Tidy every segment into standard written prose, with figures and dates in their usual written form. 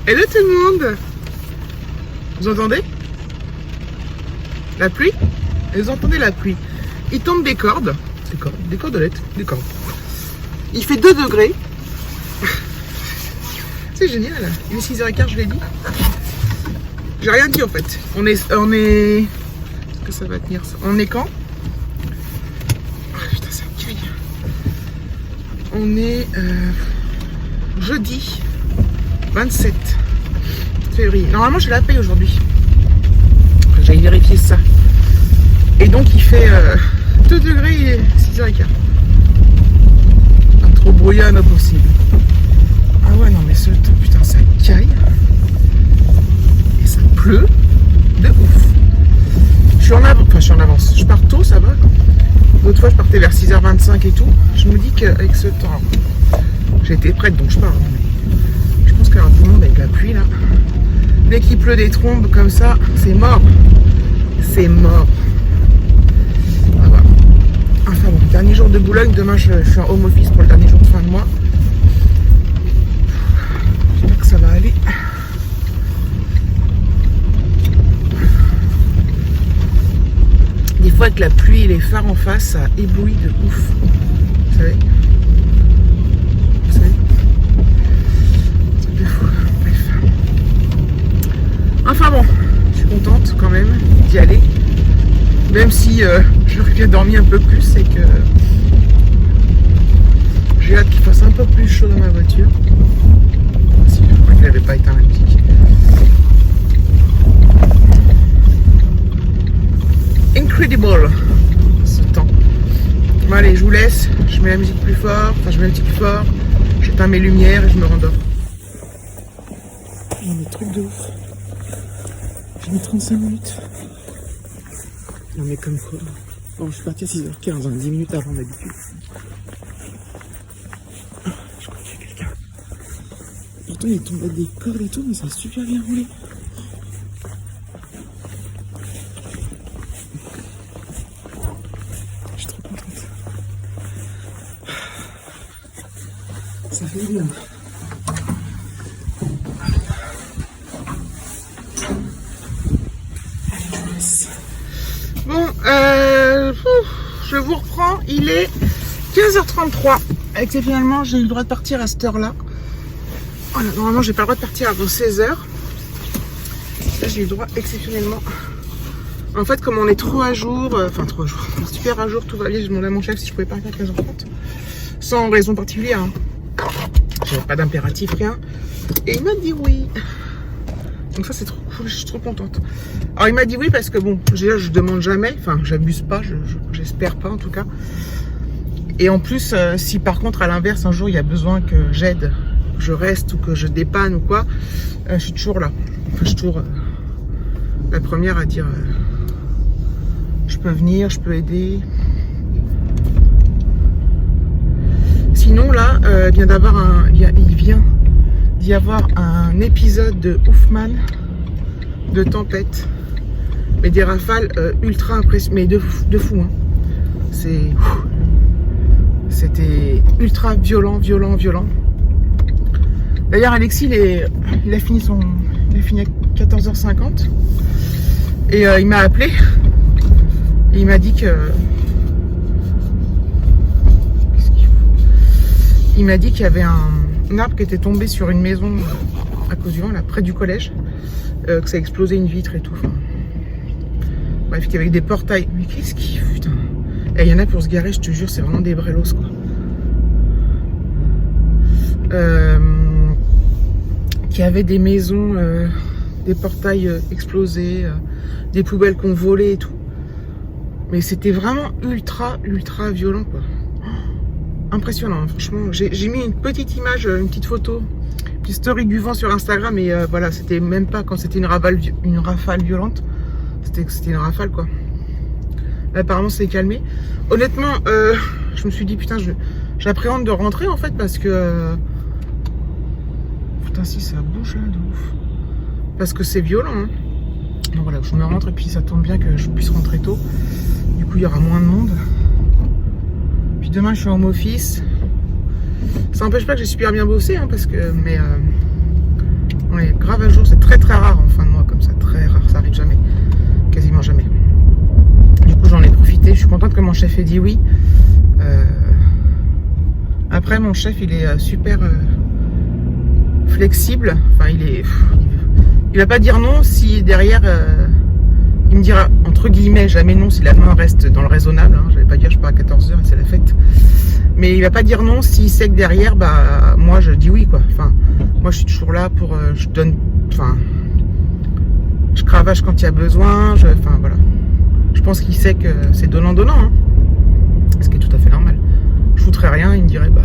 Hello tout le monde. Vous entendez la pluie? Vous entendez la pluie? Il tombe des cordes. Des cordelettes, des cordes. Il fait 2 degrés. C'est génial. Il est 6h15, je l'ai dit. J'ai rien dit en fait. On est... Est-ce que ça va tenir ça? On est quand? Oh, putain, ça me caille. On est jeudi 27 février. Normalement, je la paye aujourd'hui. J'allais vérifier ça. Et donc, il fait 2 degrés et 6h15. Pas trop brouillonne possible. Ah ouais, non, mais ce temps, putain, ça caille. Et ça pleut de ouf. Je suis en avance. Enfin, je suis en avance. Je pars tôt, ça va. L'autre fois, je partais vers 6h25 et tout. Je me dis qu'avec ce temps, j'ai été prête, donc je pars. Mais je pense qu'il y aura tout le monde avec la pluie, là. Dès qu'il pleut des trombes comme ça, c'est mort. C'est mort. Ah bah. Enfin bon, dernier jour de Boulogne. Demain, je suis en home office pour le dernier jour de fin de mois. J'espère que ça va aller. Des fois, avec la pluie et les phares en face, ça éblouit de ouf. Vous savez? Vous savez? C'est de fou. Bref. Enfin bon, je suis contente quand même d'y aller. Même si j'aurais bien dormi un peu plus, c'est que j'ai hâte qu'il fasse un peu plus chaud dans ma voiture. Si je crois qu'il n'avait pas éteint la musique. Incredible ce temps. Bon allez, je vous laisse. Je mets la musique plus fort. Enfin, je mets la musique plus fort. J'éteins mes lumières et je me rendors. Non mais truc de ouf. J'ai mis 35 minutes. Non mais comme quoi. Bon, je suis parti à 6h15, 10 minutes avant d'habitude. Je crois qu'il y a quelqu'un. Pourtant il est tombé des cordes et tout, mais ça a super bien roulé. Je suis trop contente. Ça fait bien. Bon, je vous reprends, il est 15h33. Exceptionnellement, j'ai eu le droit de partir à cette heure-là. Voilà, normalement, j'ai pas le droit de partir avant 16h. Là, j'ai eu le droit exceptionnellement. En fait, comme on est trop à jour, enfin trop à jour, super à jour, tout va bien. Je demandais à mon chef si je pouvais partir à 15h30. Sans raison particulière. Hein. J'avais pas d'impératif, rien. Et il m'a dit oui. Donc ça c'est trop cool, je suis trop contente. Alors il m'a dit oui parce que bon, déjà je demande jamais, enfin j'abuse pas, j'espère pas en tout cas. Et en plus, si par contre à l'inverse un jour il y a besoin que j'aide, que je reste ou que je dépanne ou quoi, je suis toujours là. Enfin, je suis toujours la première à dire je peux venir, je peux aider. Sinon là, il vient d'avoir il vient d'y avoir un épisode de Hoffman de tempête, mais des rafales ultra impressionnantes, mais de fou hein. C'était ultra violent. D'ailleurs Alexis il a fini à 14h50 et il m'a appelé et il m'a dit que qu'il y avait un arbre qui était tombé sur une maison à cause du vent, là, près du collège, que ça a explosé une vitre et tout. Enfin, bref, qu'il y avait des portails. Mais qu'est-ce qu'il fout, putain. Et il y en a pour se garer, je te jure, c'est vraiment des brellos, quoi. Qu'il y avait des maisons, des portails explosés, des poubelles qu'on volait et tout. Mais c'était vraiment ultra violent, quoi. Impressionnant, hein, franchement. J'ai mis une petite image, une petite photo, une petite story du vent sur Instagram, et voilà, c'était même pas quand c'était une rafale violente, c'était une rafale quoi. Là, apparemment, c'est calmé. Honnêtement, je me suis dit putain, j'appréhende de rentrer en fait parce que putain si ça bouge hein, de ouf, parce que c'est violent. Hein. Donc voilà, je me rentre et puis ça tombe bien que je puisse rentrer tôt. Du coup, il y aura moins de monde. Puis demain je suis en home office. Ça n'empêche pas que j'ai super bien bossé hein, parce que On est grave à jour, c'est très très rare en fin de mois comme ça, très rare, ça arrive jamais, quasiment jamais. Du coup j'en ai profité, je suis contente que mon chef ait dit oui. Après mon chef il est super flexible, enfin il va pas dire non si derrière il me dira entre guillemets jamais non si la main reste dans le raisonnable, hein. J'allais pas dire je pars à 14h et c'est la fête. Mais il va pas dire non s'il sait que derrière, bah moi je dis oui quoi. Enfin, moi je suis toujours là pour, je donne, enfin, je cravache quand il y a besoin. Enfin voilà. Je pense qu'il sait que c'est donnant-donnant, hein. Ce qui est tout à fait normal. Je foutrais rien, il me dirait bah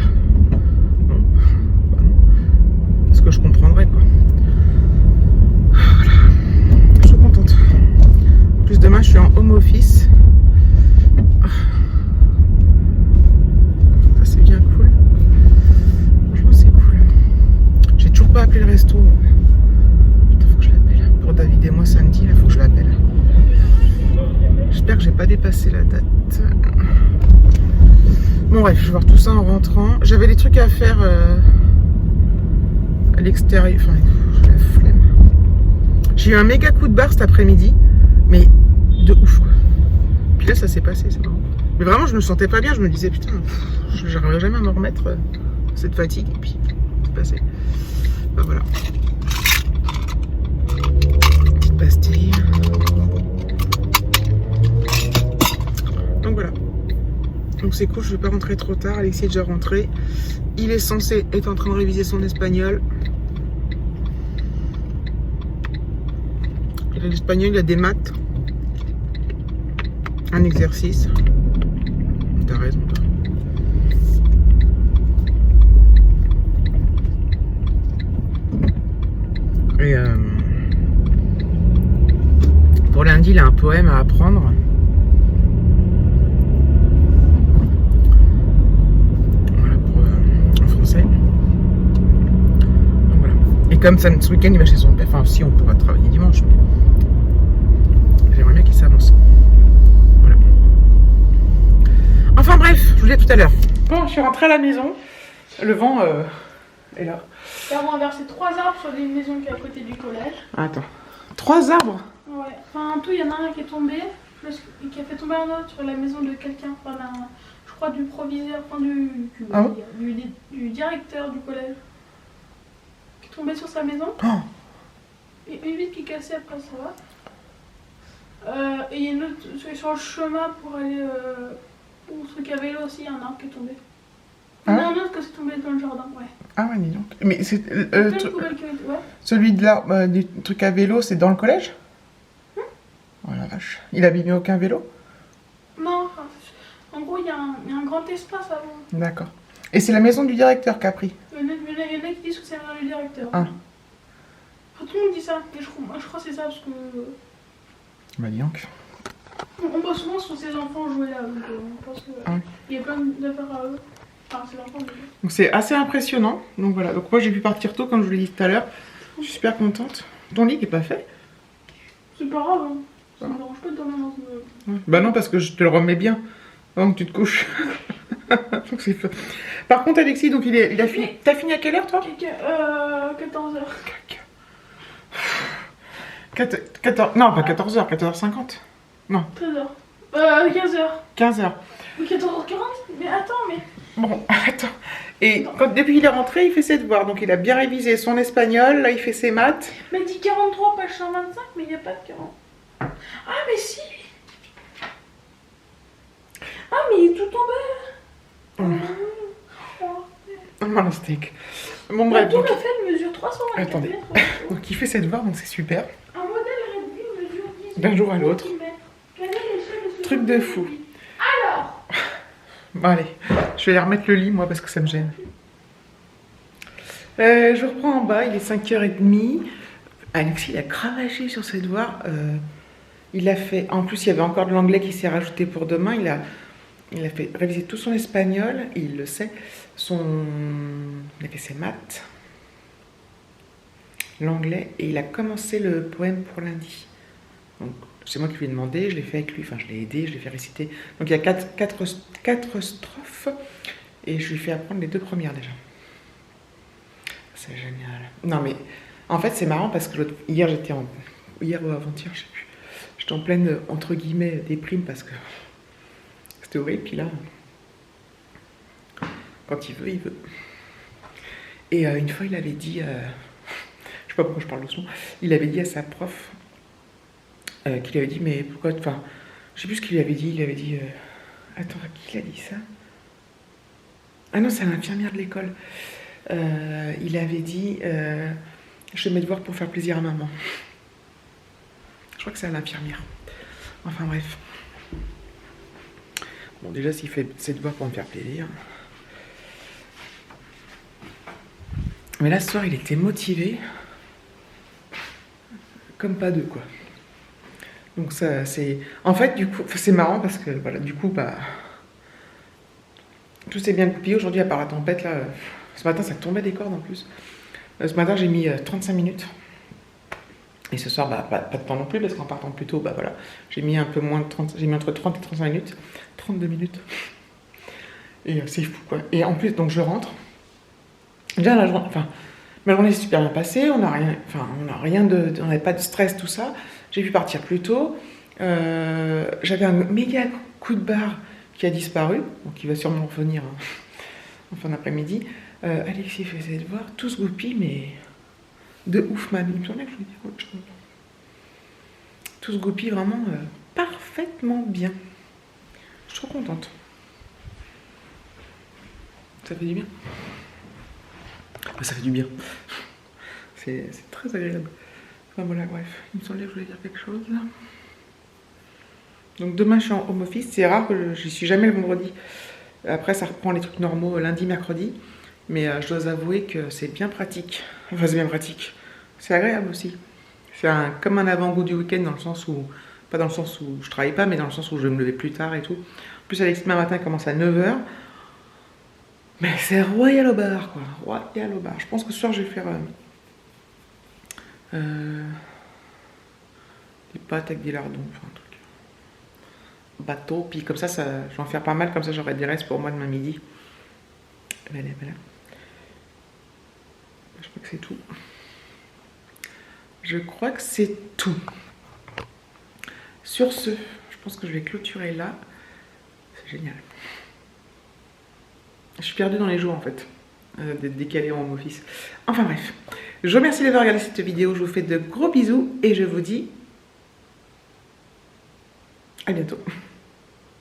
non, bah non. Ce que je comprendrais quoi. Voilà. Je suis contente. En plus demain je suis en home office. Pas appeler le resto. Putain, faut que je l'appelle. Pour David et moi samedi, là, faut que je l'appelle. J'espère que j'ai pas dépassé la date. Bon bref, je vais voir tout ça en rentrant. J'avais des trucs à faire à l'extérieur. Enfin, j'ai la flemme. J'ai eu un méga coup de barre cet après-midi, mais de ouf quoi. Puis là, ça s'est passé, c'est marrant. Mais vraiment, je me sentais pas bien. Je me disais putain, j'arriverai jamais à me remettre de cette fatigue. Et puis, c'est passé. Ben voilà. Petite pastille. Donc voilà. Donc c'est cool, je vais pas rentrer trop tard. Alexis est déjà rentré. Il est censé être en train de réviser son espagnol. Il a l'espagnol, il a des maths. Un exercice. T'as raison, toi. Et pour lundi, il a un poème à apprendre. Voilà, en français. Donc voilà. Et comme ça, ce week-end, il va chez son père. Enfin, si, on pourra travailler dimanche. Mais j'aimerais bien qu'il s'avance. Voilà. Enfin bref, je vous l'ai dit tout à l'heure. Bon, je suis rentrée à la maison. Le vent est là. Là, on a versé 3 arbres sur une maison qui est à côté du collège. Attends. 3 arbres? Ouais. Enfin, en tout, il y en a un qui est tombé, qui a fait tomber un autre sur la maison de quelqu'un. Enfin, je crois du proviseur, enfin du directeur du collège. Qui est tombé sur sa maison. Oh. Et une vitre qui est cassée, après ça va. Et il y a une autre sur le chemin pour aller au truc à vélo aussi, il y a un arbre qui est tombé. Il y en a un autre qui s'est tombé dans le jardin, ouais. Ah ouais, dis donc. Mais c'est Ouais. celui de là, du truc à vélo, c'est dans le collège? Oh la vache. Il a mis aucun vélo? Non, enfin, en gros, il y a un grand espace avant. D'accord. Et c'est la maison du directeur qui a pris? Il y en a qui disent que c'est le directeur. Ah. Enfin, tout le monde dit ça. Et je crois que c'est ça parce que. Bah dis donc. On voit souvent sur ses enfants jouer là. Donc on pense qu'il y a plein d'affaires à eux. Enfin, ses enfants. Donc c'est assez impressionnant. Donc voilà. Donc moi j'ai pu partir tôt, comme je vous l'ai dit tout à l'heure. Je suis super contente. Ton lit n'est pas fait? C'est pas grave, hein. Ça me dérange pas de dormir dans ce. Ouais. Bah non, parce que je te le remets bien avant que tu te couches. Donc c'est fait. Par contre, Alexis, donc il a fini. T'as fini à quelle heure toi? 14h. 14... Non, pas 14h, 14h50. Non. 13h. 15h. 15h. 14h40. Mais attends, mais. Bon, attends. Et depuis qu'il est rentré, il fait ses devoirs. Donc il a bien révisé son espagnol. Là, il fait ses maths. Mais dit 43, page 125, mais il n'y a pas de 40. Ah, mais si. Ah, mais il est tout tombé. Oh, le steak. Bon, bref. Donc, il mesure 324 attendez. mètres. Donc il fait ses devoirs, donc c'est super. Un modèle réduit mesure 10 d'un jour à l'autre. Truc de fou. Alors. Bon, allez, je vais aller remettre le lit, moi, parce que ça me gêne. Je reprends en bas, il est 5h30. Alexis, il a cravaché sur ses devoirs. Il a fait... En plus, il y avait encore de l'anglais qui s'est rajouté pour demain. Il a fait réviser tout son espagnol, et il le sait. Il a fait ses maths, l'anglais, et il a commencé le poème pour lundi. Donc, c'est moi qui lui ai demandé, je l'ai fait avec lui, enfin je l'ai aidé, je l'ai fait réciter. Donc il y a 4 strophes, et je lui fais apprendre les 2 premières déjà. C'est génial. Non mais, En fait, c'est marrant parce que hier ou avant-hier, je sais plus. J'étais en pleine, entre guillemets, déprime parce que c'était horrible. Puis là, quand il veut, il veut. Et une fois, il avait dit, je sais pas pourquoi je parle doucement, il avait dit à sa prof qu'il avait dit, mais pourquoi, enfin, je sais plus ce qu'il lui avait dit. Il avait dit, attends, qui l'a dit ça? Ah non, c'est l'infirmière de l'école. Il avait dit, je fais mes devoirs pour faire plaisir à maman. Je crois que c'est à l'infirmière. Enfin bref. Bon, déjà, s'il fait ses devoirs pour me faire plaisir. Mais là, ce soir, il était motivé. Comme pas deux, quoi. Donc ça, c'est... En fait, du coup, c'est marrant parce que, voilà, du coup, bah... Tout s'est bien goupillé. Aujourd'hui, à part la tempête, là... Ce matin, ça tombait des cordes, en plus. Ce matin, j'ai mis 35 minutes. Et ce soir, bah, pas de temps non plus, parce qu'en partant plus tôt, bah voilà, j'ai mis un peu moins de 30, j'ai mis entre 30 et 35 minutes, 32 minutes. Et c'est fou, quoi. Et en plus, donc je rentre. Déjà, la journée, enfin, ma journée s'est super bien passée, on n'avait pas de stress, tout ça. J'ai pu partir plus tôt. J'avais un méga coup de barre qui a disparu, donc il va sûrement revenir en fin d'après-midi. Alexis faisait ses devoirs, tout se goupille, mais... de ouf, mamie. Il me semblait que je voulais dire autre chose. Tout se goupille vraiment parfaitement bien. Je suis trop contente. Ça fait du bien. Ça fait du bien. C'est très agréable. Enfin voilà, bref. Il me semblait que je voulais dire quelque chose là. Donc demain je suis en home office. C'est rare que je suis jamais le vendredi. Après ça reprend les trucs normaux lundi, mercredi. Mais je dois avouer que c'est bien pratique. Enfin c'est bien pratique. C'est agréable aussi. C'est comme un avant-goût du week-end dans le sens où... Pas dans le sens où je travaille pas, mais dans le sens où je vais me lever plus tard et tout. En plus, Alexis, demain matin, commence à 9h. Mais c'est royal au bar, quoi. Royal au bar. Je pense que ce soir, je vais faire... des pâtes avec des lardons, enfin un truc. Bateau, puis comme ça, je vais en faire pas mal. Comme ça, j'aurai des restes pour moi demain midi. Voilà, voilà. Je crois que c'est tout. Je crois que c'est tout. Sur ce, je pense que je vais clôturer là. C'est génial. Je suis perdue dans les jours en fait, d'être décalée en home office. Enfin bref, je vous remercie d'avoir regardé cette vidéo. Je vous fais de gros bisous et je vous dis à bientôt.